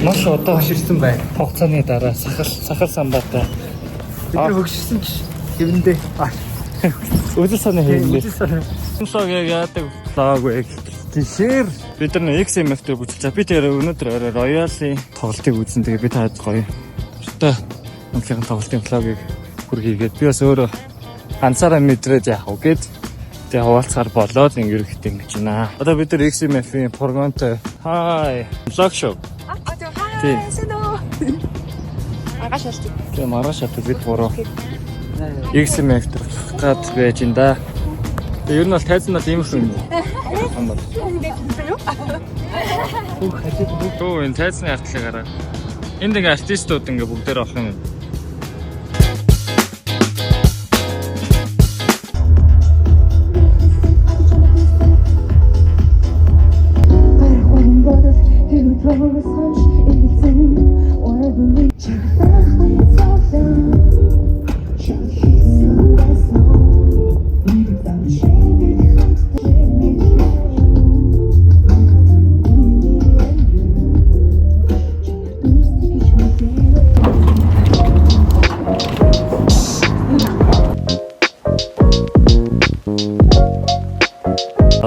Маш одоо хаширсан байна. Хугацааны дараа сахал самбаатай. Бид хөгшөрсөн ч хэвэндээ. Үдэл санаа хийлээ. Сог яадаг влог вэ? Тэгэхээр бид нар XMF-тэй бүжиглээ. Би тэр өнөөдөр Royal-ийн тоглолтыг үзсэн. Тэгээ би таад гоё. Өөртөө өнөөдрийн тоглолтын влогийг хүргээгээд би бас өөрөө ганцаараа мэдрээд яах вэ гэд тэгээ хуваалцахаар болоод ингэрэхтэй ингэж байна. Одоо бид нар XMF-ийн програмтай хай влог шоу. Хай сэдөө. Маргааш шатдаг. Тэгээ маргааш шатдаг бид гурав. XMF гад байж ин да. Ер нь бол тайзан бол ийм хүн. Төө энэ тайзны артлыг хараа. Энд ингээ артистууд ингээ бүгдээр авах юм.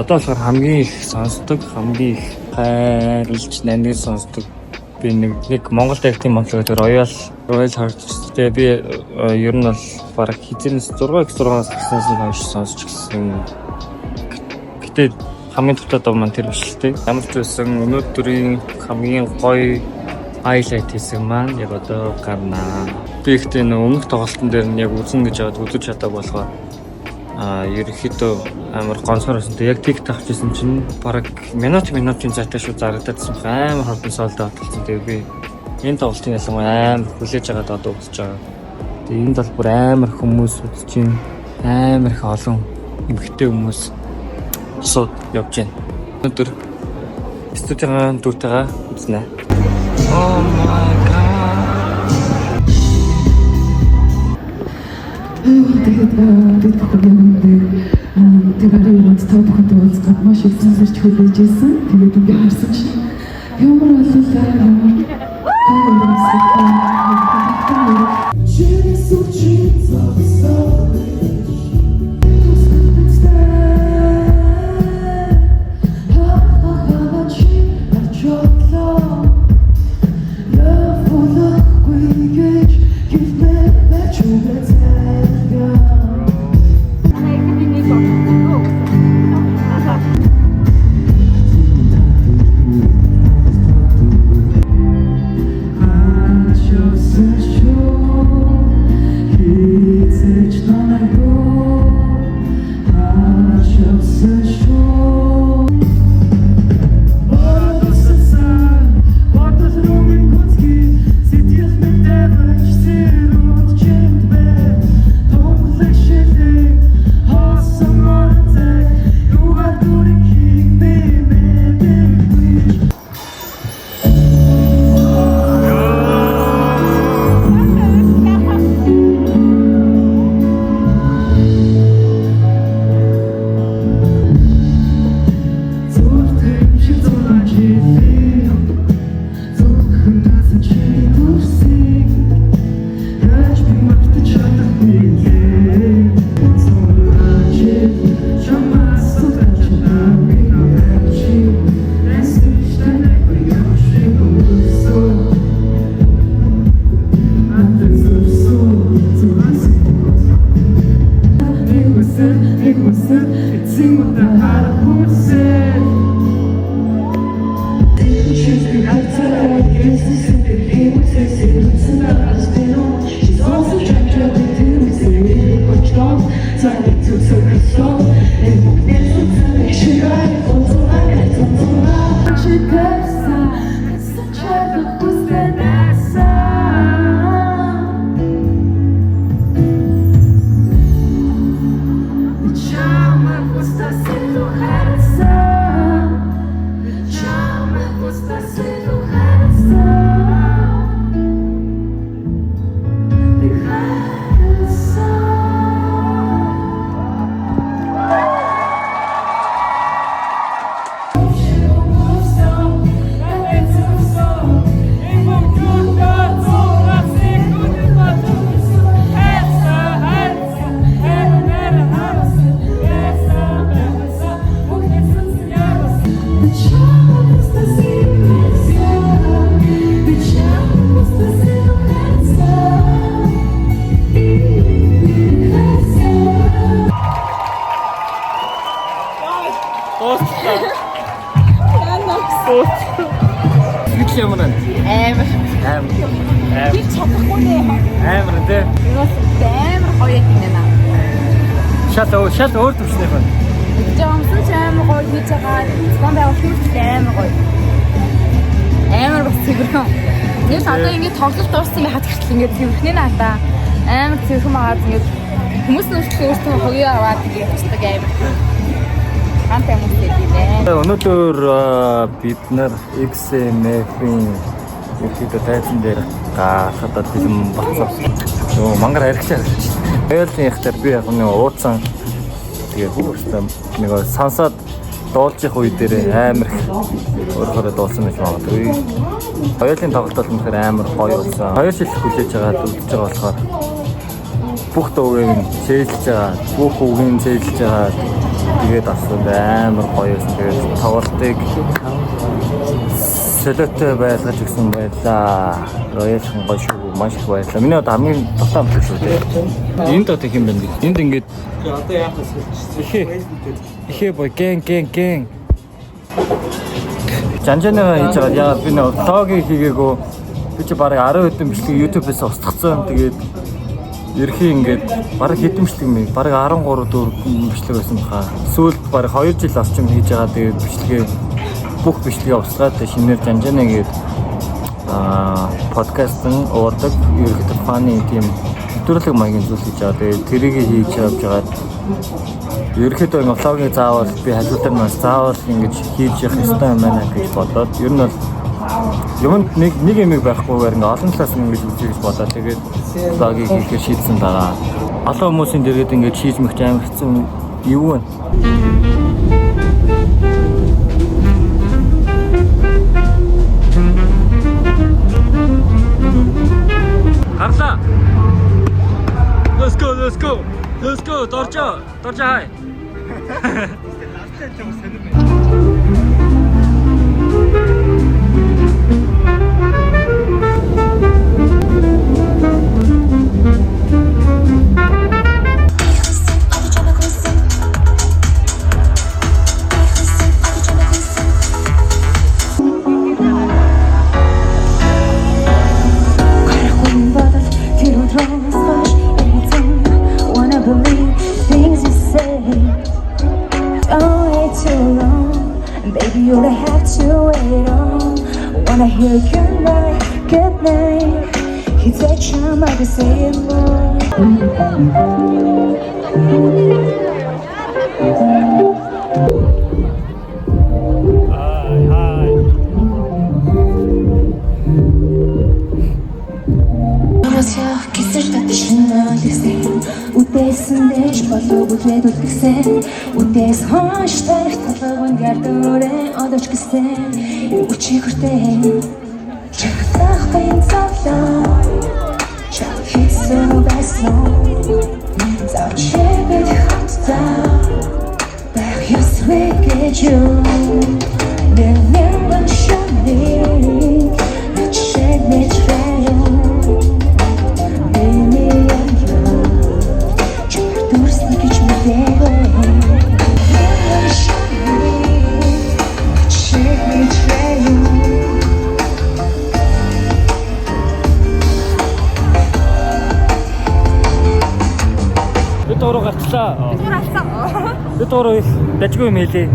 Одоо болохоор хамгийн их сонсдог, хамгийн их хайрлж нандин сонсдог. Би нэг Монгол дайгтын монлог гэдэг Royal Heart. Тэгээ би ер нь бол бараг хизэнээс 6x6-аас гарснаас нь хойш сонсч гисэн. Гэтэ хамгийн дутаад маань тэр биш л дээ. Ямар ч байсан өнөөдрийн хамгийн гоё highlight хийсэн маань яг одоо гарна. Би ихтэй өмнөх тоглолтын дээр нь яг үзэн гэж аваад үзэж чадаагүй болохоор ерөнхийдөө амар гонцгор байсан. Яг тик тавьчихсан чинь бараг минутын зайтай шүү зарагдчихсан. Амар хурдан солд авчихсан. Тэгээ би энэ тоглолтын ялангуяа амар хүлээж агаад одоо үзэж байгаа. Тэгээ энд бол бүр амар хүмүүс үзэж байна. Амар их олон эмэгтэй хүмүүс сууд явж байна. Өнөөдөр студийн дүүтэйгээ үзнэ. Oh my god. Тэгээд онцтой бүхэнд уулзгаад маш их сонсож хүлээж ирсэн. Тэгээд ингээ харсан чинь ямар боллоо. Би чадахгүй нэ. Амар тий. Юус амар гоё юм байна. Шал өөр төвчнээ байна. Жамсан ч амар гоё хийж байгаа. Стон байвал хүртэл амар гоё. Амар бас цэвэрхэн. Нэг одоо ингэ тоглолт дууссан байхад хүртэл ингэ цэвэрхэн нэ надаа. Амар цэвэрхэн байгаа ингэ хүмүүс нь өөртөө хоёроо аваад ингэ явцдаг амар. Хамт юм хэлээ. Өнөөдөр бид нар XMF-ийн YouTube тайлбар дээр гахадад фильм батсан. Йоо мангар харигчаа. Ойлын ихтэй би яг нэг ууцсан тэгээ хүүхдээ нэг сансаад дуулж их үе дээр амар өөрөөр дуулсан гэж магадгүй. Ойлын тоглолт болохоор амар гоё болсон. 2 жил хүлээж байгаа дүүлж байгаа болохоор бүх дуугийн зээлж байгаа, бүх үгийн зээлж байгаа тэгээд авсан амар гоё байсан. Тэгээд тоглолтыг солиотой байлгаж өгсөн байлаа. Роялхан гоё шүү, маш их баярлалаа. Миний одоо хамгийн дутаа амт шүү дээ. Энд одоо хэм бэ? Энд ингээд одоо яах вэ? Ихэ бой гэн. Жанжанагаа хийж байгаа. Яагаад би нэг влогийг хийгээгүй. Би чи барыг 10 хэдэн бичлэг YouTube-ээс устгацсан. Тэгээд ерхий ингээд бараг хэдэн бичлэг мэй. Бараг 13 4 бичлэг байсан баха. Сүүлд бараг 2 жил орчим хийж байгаа. Тэгээд бичлэгээ бүх бичлэгээ устгаад шинээр жанжана гээд подкаст нь уурдаг ерөөхдөө фаны тийм нэвтрүүлэг маягийн зүйл хийж байгаа. Тэгээд тэрийг хийж явж байгаа. Ерөөхдөө энэ влогийг заавал би хажуудаар нас заавал ингэж хийж явах ёстой юм байна гэж бодоод ер нь бол юмд нэг юм байхгүйгээр ингээ олон талаас нь ингэж үзье гэж бодоод тэгээд влогийг хийхээр шийдсэн байгаа. Олон хүмүүсийн дэргэд ингэж хийж мэгч амар хэцүү юу вэ? Харла. Let's go. Доржоо хай. You don't have to wait on. Wanna hear good night. It's a charm I can say it more. Hi. Үдээсэн дэш болов үдлээд үлдгэсэн. Үдээс хоош тарих талгын гардуурэ одож гисэн. Үчигэртэй чахтах байн цавлаа. Чах хийсэн байсан. Завчэгэд хамтдаа байх ёсвэ гэж юу. Нэрнэн шамник чэг мэчвэ. Дөрөв гарчлаа. Би дөрөв их дажгүй юм хэлээ.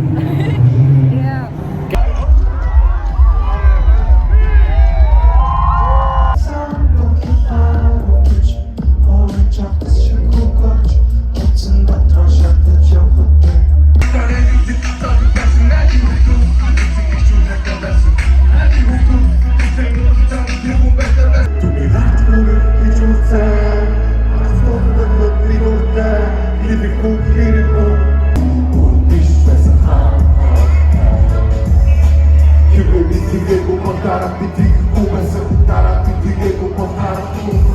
Tarapiti, começa a tarapiti, com tarapiti, com